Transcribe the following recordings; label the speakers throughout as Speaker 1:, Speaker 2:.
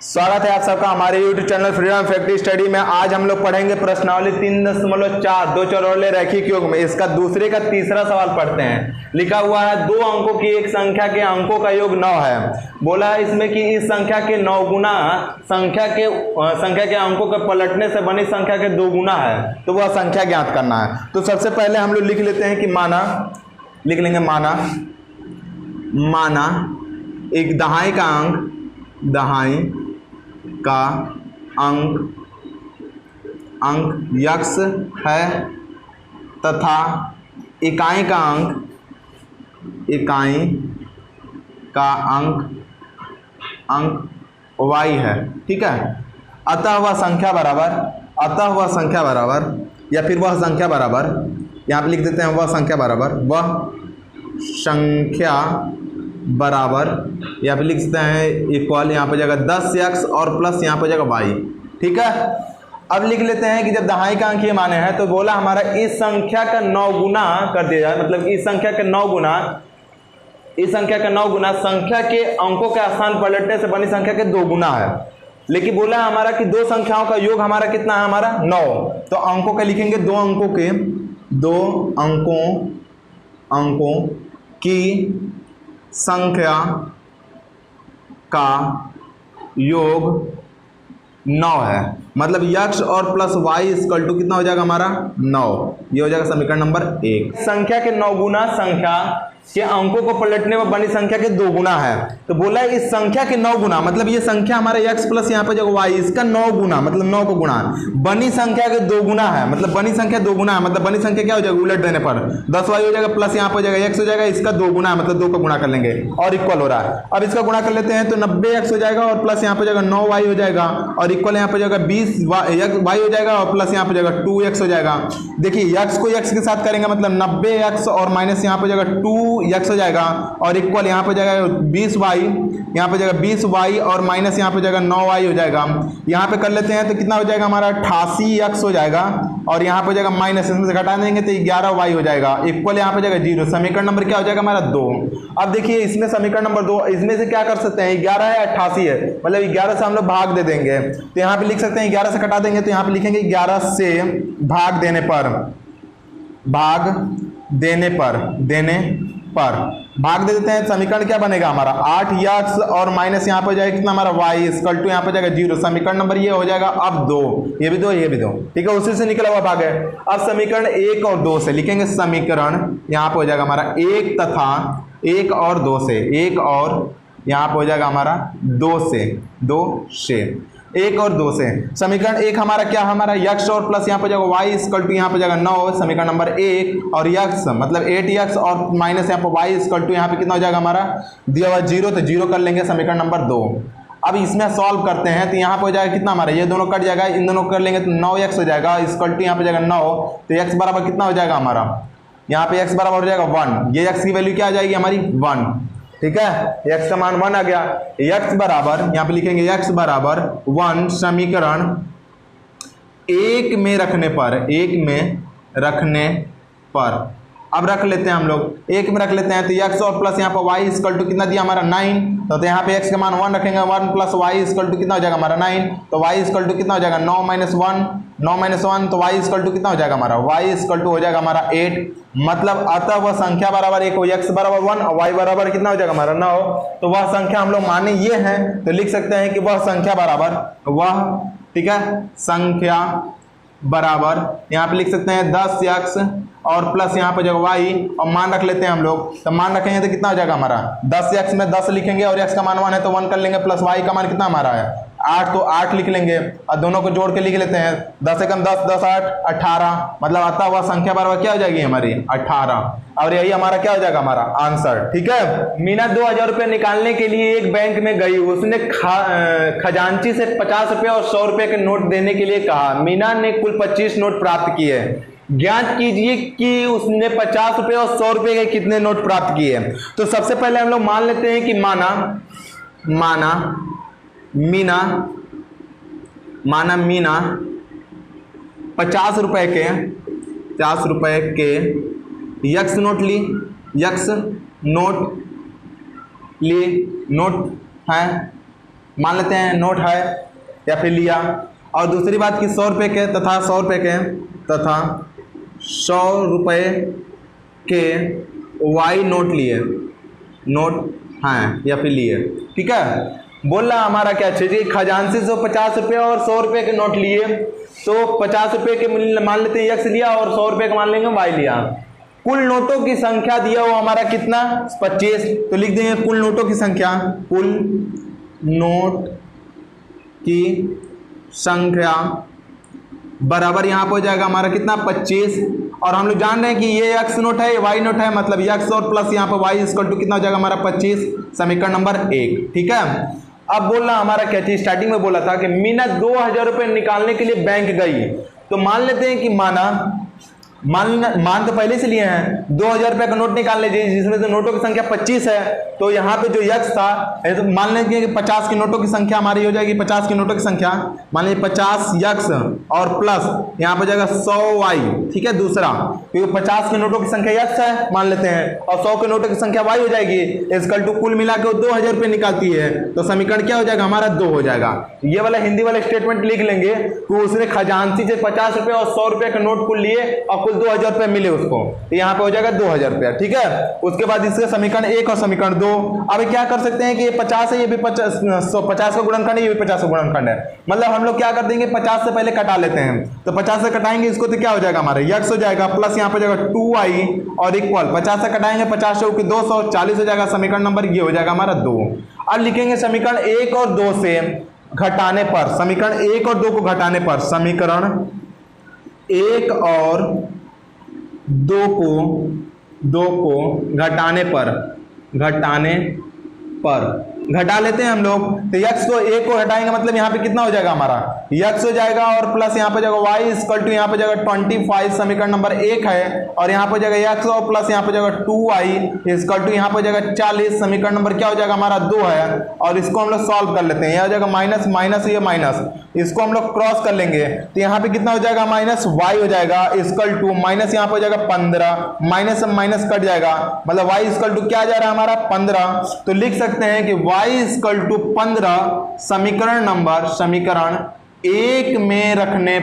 Speaker 1: स्वागत है आप सबका हमारे YouTube channel freedom factory study में। आज हम लोग पढ़ेंगे प्रश्नावली 3.4 दो चौरोले रैखिक योग में इसका दूसरे का तीसरा सवाल पढ़ते हैं। लिखा हुआ है दो अंकों की एक संख्या के अंकों का योग 9 है। बोला है इसमें कि इस संख्या के 9 गुना संख्या के अंकों के पलटने से बनी संख्या के 2 गुना है, तो वह संख्या ज्ञात करना है। तो सबसे पहले हम लोग लिख लेते हैं कि लिख लेंगे माना एक दहाई का अंक यक्स है तथा इकाई का अंक y है। ठीक है, अतः वह संख्या बराबर या फिर वह संख्या बराबर, यहाँ पे लिख देते हैं वह संख्या बराबर या फिर लिख सकते हैं इक्वल, यहाँ पे जाएगा 10x और प्लस यहाँ पे जाएगा y। ठीक है, अब लिख लेते हैं कि जब दहाई का अंक ये माने हैं तो बोला हमारा इस संख्या का 9 गुना कर दिया जाए, मतलब इस संख्या का 9 गुना संख्या के अंकों के स्थान पलटने से बनी संख्या के 2 गुना है। लेकिन बोला हमारा कि दो संख्याओं का योग हमारा कितना है, हमारा 9। तो अंकों का लिखेंगे दो अंकों की संख्या का योग 9 है, मतलब यक्स और प्लस y इक्वल टू कितना हो जाएगा हमारा 9। ये हो जाएगा समीकरण नंबर 1। संख्या के 9 गुना संख्या के अंकों को पलटने में बनी संख्या के 2 गुना है। तो बोला इस संख्या के 9 गुना, मतलब ये संख्या हमारा x प्लस यहाँ पे जो y, इसका 9 गुना मतलब 9 को गुणा बनी संख्या के 2 गुना है, मतलब बनी संख्या 2 गुना है, मतलब बनी संख्या क्या हो जाएगा उलट देने पर 10y हो जाएगा प्लस यहाँ पे हो जाएगा x हो जाएगा, इसका 2 गुना है मतलब 2 का गुणा कर लेंगे और इक्वल हो रहा है। अब इसका गुणा कर लेते हैं तो 90x हो जाएगा और प्लस यहाँ पे जाएगा 9y हो जाएगा और इक्वल यहाँ पे जाएगा 20y हो जाएगा और प्लस यहाँ पे जाएगा 2x हो जाएगा। देखिए x को x के साथ करेंगे मतलब 90x और माइनस यहाँ पे जाएगा 2x हो जाएगा और इक्वल यहाँ पे जाएगा 20y, यहाँ पे जाएगा 20y और माइनस यहाँ पे जाएगा 9y हो जाएगा। यहाँ पे कर लेते हैं तो कितना हो जाएगा हमारा 88x हो जाएगा और यहाँ पे जाएगा माइनस, इसमें से घटा देंगे तो 11y हो जाएगा, इक्वल यहाँ पे जाएगा 0। समीकरण नंबर क्या हो जाएगा हमारा 2। अब देखिए इसमें समीकरण नंबर 2, इसमें से क्या कर सकते हैं 11 है 88 है, मतलब 11 से हम लोग भाग दे देंगे तो यहाँ पे लिख सकते हैं 11 से कटा देंगे तो यहाँ पे लिखेंगे 11 से भाग देने पर भाग दे देते हैं। समीकरण क्या बनेगा हमारा 8x और माइनस यहाँ पर जाएगा कितना हमारा y इक्वल टू यहाँ पर जाएगा 0। समीकरण नंबर ये हो जाएगा अब 2, ये भी 2 ये भी 2। ठीक है, उसी से निकला हुआ भाग है। अब समीकरण 1 और 2 से लिखेंगे, समीकरण यहाँ पर हो जाएगा हमारा 1 तथा 1 और 2 से, 1 और यहाँ पर हो जाएगा हमारा 2 से 1 और 2 से। समीकरण 1 हमारा क्या हमारा यक्स और प्लस यहाँ पे जाएगा y इक्वल टू यहाँ पे जाएगा 9, समीकरण नंबर 1 और यक्स मतलब 8x और माइनस यहाँ पे y इक्वल टू यहाँ पे कितना हो जाएगा हमारा दिया हुआ 0, तो 0 कर लेंगे समीकरण नंबर 2। अब इसमें सॉल्व करते हैं तो यहाँ पे हो जाएगा कितना हमारा, ये दोनों कट जाएगा, इन दोनों कर लेंगे तो 9x हो जाएगा इक्वल टू यहाँ पे जाएगा 9, तो x बराबर कितना हो जाएगा हमारा, यहाँ पे x बराबर हो जाएगा 1। ये x की वैल्यू क्या आ जाएगी हमारी 1। ठीक है, x का मान 1 आ गया। x बराबर यहाँ पे लिखेंगे x बराबर 1 समीकरण 1 में रखने पर अब रख लेते हैं हम लोग 1 में रख लेते हैं तो x और प्लस यहाँ पर y इक्वल टू कितना दिया हमारा 9, तो यहाँ पे x का मान 1 रखेंगे, 1 प्लस y इक्वल टू कितना हो जाएगा हमारा 9, तो y इक्वल टू कितना हो जाएगा 9 माइनस 1 तो y इक्वल टू कितना हो जाएगा हमारा, y इक्वल टू हो जाएगा हमारा 8। मतलब अतः वह संख्या बराबर 1 हो, x बराबर 1 और y बराबर कितना हो जाएगा हमारा 9, तो वह संख्या हम लोग माने ये हैं, तो लिख सकते हैं कि वह संख्या बराबर ठीक है, संख्या बराबर यहाँ पे लिख सकते हैं 10x और प्लस यहाँ पे जो y और मान रख लेते हैं हम लोग, तो मान रखेंगे तो कितना हो जाएगा हमारा 10x में 10 लिखेंगे और x का मान 1 है तो 1 कर लेंगे, प्लस y का मान कितना हमारा है 8, तो 8 लिख लेंगे और दोनों को जोड़ के लिख लेते हैं 10 से कम 10, 10 8 18, मतलब अतः वह संख्या बराबर क्या हो जाएगी हमारी 18 और यही हमारा क्या हो जाएगा हमारा आंसर। ठीक है, मीना 2000 रुपये निकालने के लिए एक बैंक में गई, उसने खजांची से 50 रुपये और 100 रुपये के नोट देने के लिए कहा। मीना ने कुल 25 नोट प्राप्त किए, ज्ञात कीजिए कि उसने 50 रुपये और 100 रुपये के कितने नोट प्राप्त किए। तो सबसे पहले हम लोग मान लेते हैं कि मीना 50 रुपए के यक्स नोट ली, नोट है मान लेते हैं नोट है या फिर लिया। और दूसरी बात कि 100 रुपये के तथा 100 रुपये के तथा 100 रुपये के वाई नोट लिए, नोट हैं या फिर लिए। ठीक है, बोल रहा हमारा क्या चाहिए, खजांची से 50 रुपये और 100 रुपये के नोट लिए, तो 50 रुपये के मान लेते हैं यक्स लिया और 100 रुपये का मान लेंगे वाई लिया। कुल नोटों की संख्या दिया वो हमारा कितना 25, तो लिख देंगे कुल नोटों की संख्या, कुल नोट की संख्या बराबर यहाँ पर हो जाएगा हमारा कितना 25। और हम लोग जान रहे हैं कि ये एक्स नोट है, ये वाई नोट है, मतलब एक्स और प्लस यहाँ पर वाई इक्वल टू कितना हो जाएगा हमारा 25, समीकरण नंबर 1। ठीक है, अब बोलना हमारा क्या चीज, स्टार्टिंग में बोला था कि मीना 2000 रुपये निकालने के लिए बैंक गई, तो मान लेते हैं कि मान तो पहले से लिए हैं, 2000 रुपये का नोट निकाल लीजिए जिसमें तो नोटों की संख्या 25 है, तो यहाँ पे जो यक्स था तो मान लीजिए कि 50 की नोटों की संख्या हमारी हो जाएगी, 50 की नोटों की संख्या मान लीजिए 50 यक्स और प्लस यहाँ पे जाएगा 100 वाई। ठीक है, दूसरा क्योंकि 50 के नोटों की संख्या यक्स है मान लेते हैं और 100 के नोटों की संख्या वाई हो जाएगी, इसकल टू कुल मिला के 2000 रुपये निकालती है, तो समीकरण क्या हो जाएगा हमारा 2 हो जाएगा। ये वाला हिंदी वाला स्टेटमेंट लिख लेंगे कि उसने खजांची से 50 रुपये और 100 रुपये के नोट कुल लिए और कुल 2000 रुपये मिले उसको, तो यहाँ पे हो जाएगा 2000 रुपया। ठीक है, उसके बाद इसका समीकरण 1 और समीकरण 2। अब क्या कर सकते हैं कि ये 50 है, ये भी 50 का गुणनखंड है, ये भी 50 का गुणनखंड है, मतलब हम लोग क्या कर देंगे 50 से पहले कटा लेते हैं, तो 50 से कटाएंगे इसको तो क्या हो जाएगा हमारा यक्स हो जाएगा प्लस यहाँ पे जाएगा 2y और इक्वल 50 से कटाएंगे 50 से 240 हो जाएगा, समीकरण नंबर ये हो जाएगा हमारा 2। अब लिखेंगे समीकरण 1 और 2 से घटाने पर, समीकरण 1 और 2 को घटाने पर, समीकरण 1 और 2 को घटाने पर घटा लेते हैं हम लोग, तो x को 1 को हटाएंगे मतलब यहाँ पे कितना हो जाएगा हमारा x हो जाएगा और प्लस यहाँ पे जाएगा y इक्वल टू यहाँ पे जाएगा 25, समीकरण नंबर 1 है, और यहाँ पे जाएगा x और प्लस यहाँ पे जाएगा 2y इक्वल टू यहाँ पे जाएगा 40, समीकरण नंबर क्या हो जाएगा हमारा 2 है। और इसको हम लोग सॉल्व कर लेते हैं, यहाँ हो जाएगा माइनस माइनस, ये माइनस, इसको हम लोग क्रॉस कर लेंगे तो यहाँ पे कितना हो जाएगा माइनस y हो जाएगा इक्वल टू माइनस यहाँ पे हो जाएगा 15, माइनस माइनस कट जाएगा मतलब y इक्वल टू क्या आ जा रहा है हमारा 15, तो लिख सकते हैं कि y इक्वल टू 15 समीकरण नंबर, समीकरण 1 में रखने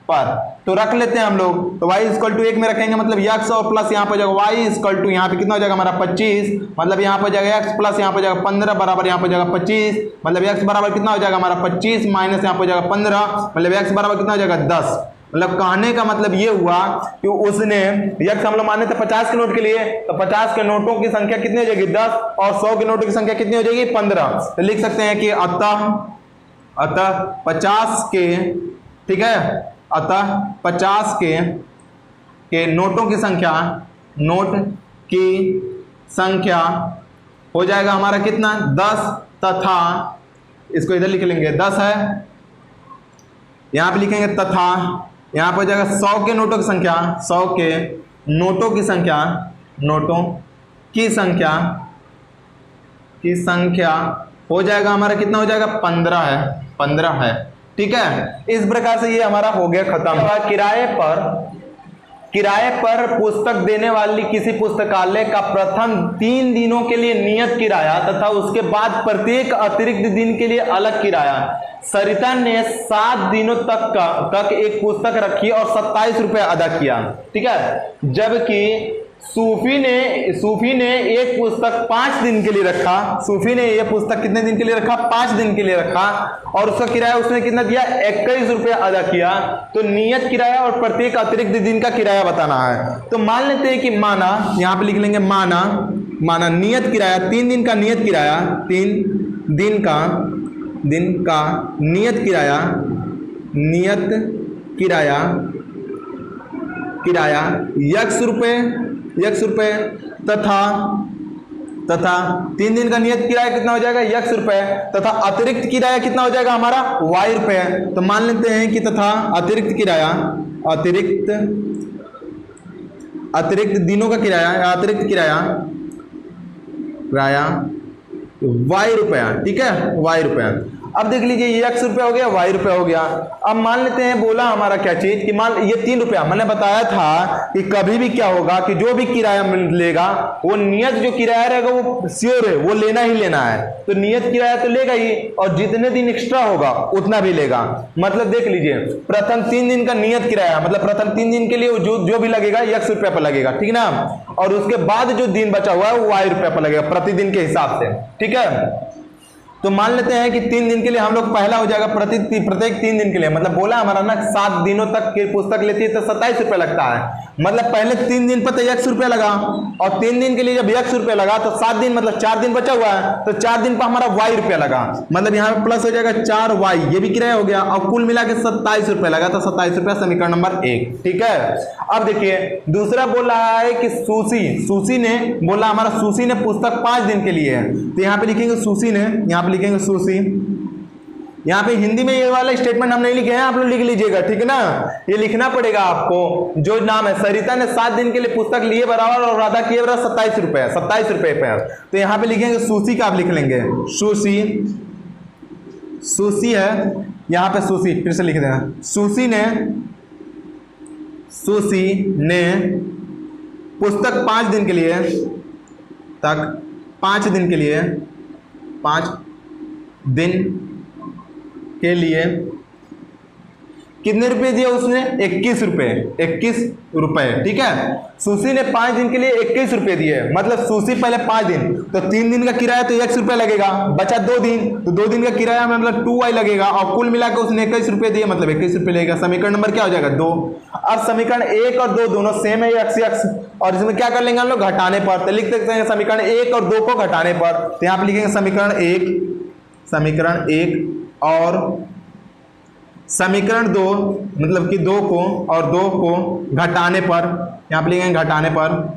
Speaker 1: पर तो रख लेते हैं हम लोग, तो y इक्वल टू 1 में रखेंगे मतलब x और प्लस यहाँ पे जाएगा y इक्वल टू यहाँ पे कितना हो जाएगा हमारा 25, मतलब यहाँ पे जाएगा x प्लस यहाँ पे जाएगा 15 बराबर यहाँ पे जाएगा 25, मतलब x बराबर कितना हो जाएगा हमारा 25 माइनस यहाँ पे जाएगा 15, मतलब x बराबर कितना हो जाएगा 10। मतलब कहने का मतलब ये हुआ कि उसने यक्स हम लोग माने थे 50 के नोट के लिए, तो 50 के नोटों की संख्या कितनी हो जाएगी 10 और 100 के नोटों की संख्या कितनी हो जाएगी 15, तो लिख सकते हैं कि अतः 50 के, ठीक है, अतः 50 के नोट की संख्या हो जाएगा हमारा कितना 10 तथा, इसको इधर लिख लेंगे 10 है, यहाँ पे लिखेंगे तथा यहाँ पर जाएगा 100 के नोटों की संख्या, 100 के नोटों की संख्या हो जाएगा हमारा कितना हो जाएगा 15 है। ठीक है, इस प्रकार से ये हमारा हो गया खत्म। किराए पर पुस्तक देने वाली किसी पुस्तकालय का प्रथम 3 दिनों के लिए नियत किराया तथा उसके बाद प्रत्येक अतिरिक्त दिन के लिए अलग किराया। सरिता ने 7 दिनों तक एक पुस्तक रखी और 27 रुपये अदा किया। ठीक है, जबकि सूफी ने एक पुस्तक 5 दिन के लिए रखा, सूफी ने यह पुस्तक कितने दिन के लिए रखा 5 दिन के लिए रखा, और उसका किराया उसने कितना दिया 21 रुपये अदा किया। तो नियत किराया और प्रत्येक अतिरिक्त दिन का किराया बताना है। तो मान लेते हैं कि माना, यहाँ पे लिख लेंगे माना नियत किराया 3 दिन का नियत किराया, 3 दिन का नियत किराया x रुपये तथा 3 दिन का नियत किराया कितना हो जाएगा x रुपये तथा अतिरिक्त किराया कितना हो जाएगा हमारा y रुपये। तो मान लेते हैं कि तथा अतिरिक्त दिनों का किराया या अतिरिक्त किराया y रुपया। ठीक है, y रुपया। अब देख लीजिए ये x रुपया हो गया, y रुपया हो गया। अब मान लेते हैं बोला हमारा क्या चीज कि मान ये 3 रुपया, मैंने बताया था कि कभी भी क्या होगा कि जो भी किराया लेगा वो नियत जो किराया रहेगा वो श्योर है, वो लेना ही लेना है, तो नियत किराया तो लेगा ही, और जितने दिन एक्स्ट्रा होगा उतना भी लेगा। मतलब देख लीजिए प्रथम 3 दिन का नियत किराया, मतलब प्रथम 3 दिन के लिए जो भी लगेगा x रुपया पर लगेगा, ठीक ना, और उसके बाद जो दिन बचा हुआ है वो y रुपया पर लगेगा प्रतिदिन के हिसाब से, ठीक है। तो मान लेते हैं कि 3 दिन के लिए हम लोग पहला हो जाएगा प्रत्येक 3 दिन के लिए, मतलब बोला हमारा ना 7 दिनों तक की पुस्तक लेती है तो 27 रुपया लगता है, मतलब पहले 3 दिन पर तो x रुपया लगा, और 3 दिन के लिए जब x रुपया लगा तो 7 दिन मतलब 4 दिन बचा हुआ है, तो 4 दिन पर हमारा y रुपया लगा, मतलब यहाँ पे प्लस हो जाएगा 4y, ये भी किराया हो गया, और कुल मिला के 27 रुपया लगा, तो 27 रुपया समीकरण नंबर 1, ठीक है। अब देखिए दूसरा बोल रहा है कि सुशी ने बोला हमारा सुशी ने पुस्तक 5 दिन के लिए है, तो यहाँ पे लिखेंगे सुशी ने, यहाँ पे लिखेंगे सुशी। यहाँ पे हिंदी में ये वाला स्टेटमेंट हम नहीं लिखे हैं, आप लोग लिख लीजिएगा, ठीक है ना, ये लिखना पड़ेगा आपको। जो नाम है सरिता ने 7 दिन के लिए पुस्तक लिए बराबर और राधा किए बराबर 27 रुपए पर, तो यहाँ पे लिखेंगे सुशी का आप लिख लेंगे, सुशी है, यहाँ पे सुशी फिर से लिख देना, सुशी ने पुस्तक 5 दिन के लिए तक 5 दिन के लिए कितने रुपए दिए उसने, 21 रुपए, ठीक है। सुशी ने 5 दिन के लिए 21 रुपए दिए, मतलब सुशी पहले 5 दिन, तो 3 दिन का किराया तो x रुपया लगेगा, बचा 2 दिन, तो 2 दिन का किराया मतलब 2y लगेगा, और कुल मिलाकर उसने 21 रुपए दिए, मतलब 21 रुपए लगेगा। समीकरण नंबर क्या हो जाएगा 2। अब समीकरण 1 और 2 दोनों सेम है, x, और इसमें क्या कर लेंगे हम लोग घटाने पर, तो लिख सकते हैं समीकरण 1 और 2 को घटाने पर, तो यहाँ पे लिखेंगे समीकरण 1 और समीकरण 2, मतलब कि 2 को और 2 को घटाने पर, यहाँ पे लिखेंगे घटाने पर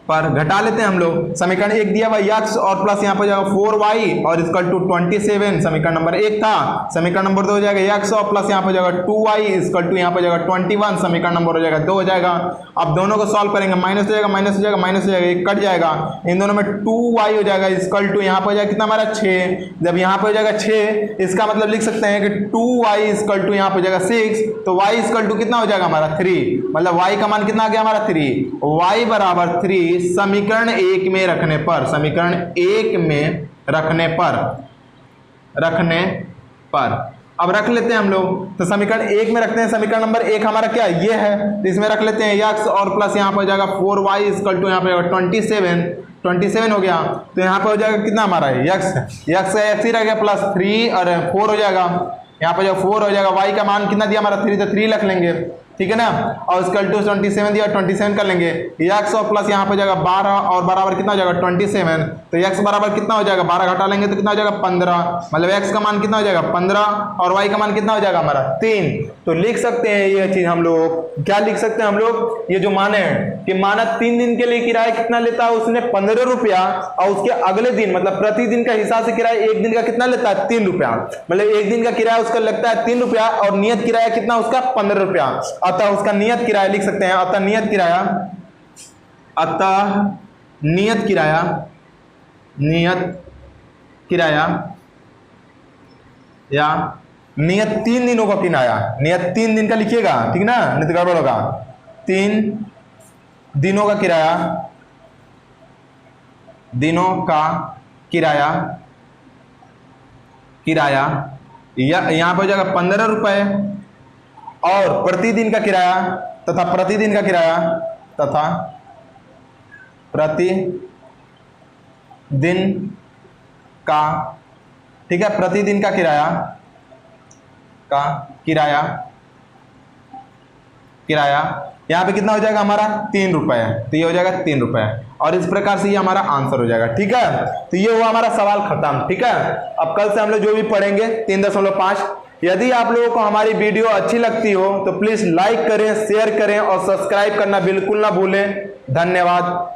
Speaker 1: घटा लेते हैं हम लोग। समीकरण 1 दिया हुआ x और प्लस यहाँ पर जाएगा 4y और इक्वल टू 27, समीकरण नंबर 1 था। समीकरण नंबर 2 हो जाएगा x और प्लस यहाँ पर जाएगा 2y इक्वल टू यहाँ पर जाएगा 21, समीकरण नंबर हो जाएगा 2 हो जाएगा। अब दोनों को सॉल्व करेंगे, माइनस हो जाएगा, एक कट जाएगा, इन दोनों में 2y हो जाएगा इक्वल टू यहाँ पर जाएगा कितना हमारा 6, जब यहाँ पर हो जाएगा 6, इसका मतलब लिख सकते हैं कि 2y इक्वल टू यहाँ पर जाएगा 6, तो y इक्वल टू कितना हो जाएगा हमारा 3, मतलब y का मान कितना आ गया हमारा 3, y बराबर 3 समीकरण 1 में रखने पर अब रख लेते हैं हम लोग, तो समीकरण 1 में रखते हैं, समीकरण नंबर 1 हमारा क्या ये है, तो इसमें रख लेते हैं x और प्लस यहाँ पर हो जाएगा 4y इक्वल टू यहाँ पर जाएगा 27 हो गया, तो यहाँ पर हो जाएगा कितना हमारा x ही रह गया प्लस 3 और 4 हो जाएगा, यहाँ पर जो 4 हो जाएगा, y का मान कितना दिया हमारा 3, तो 3 रख लेंगे, ठीक है ना, और इक्वल टू 27 दिया 27 कर लेंगे, x और प्लस यहाँ पे जाएगा 12 और बराबर कितना हो जाएगा 27, तो x बराबर कितना हो जाएगा 12 घटा लेंगे तो कितना हो जाएगा 15, मतलब x का मान कितना हो जाएगा 15 और y का मान कितना हो जाएगा हमारा 3। तो लिख सकते हैं ये चीज हम लोग, क्या लिख सकते हैं हम लोग, ये जो माने हैं कि माना 3 दिन के लिए किराया कितना लेता है उसने 15 रुपया, और उसके अगले दिन मतलब प्रतिदिन का हिसाब से किराया 1 दिन का कितना लेता है 3 रुपया, मतलब 1 दिन का किराया उसका लगता है 3 रुपया और नियत किराया कितना उसका 15 रुपया, अतः उसका नियत किराया लिख सकते हैं, अतः नियत किराया या नियत 3 दिनों का किराया, नियत 3 दिन का लिखिएगा, ठीक ना, नहीं तो गड़बड़ होगा, 3 दिनों का किराया यहाँ पर हो जाएगा 15 रुपए, और प्रतिदिन का किराया तथा प्रतिदिन का, ठीक है, प्रतिदिन का किराया यहाँ पे कितना हो जाएगा हमारा 3 रुपए, तो ये हो जाएगा 3 रुपए, और इस प्रकार से ये हमारा आंसर हो जाएगा, ठीक है। तो ये हुआ हमारा सवाल खत्म, ठीक है। अब कल से हम लोग जो भी पढ़ेंगे 3.5। यदि आप लोगों को हमारी वीडियो अच्छी लगती हो तो प्लीज लाइक करें, शेयर करें और सब्सक्राइब करना बिल्कुल ना भूलें। धन्यवाद।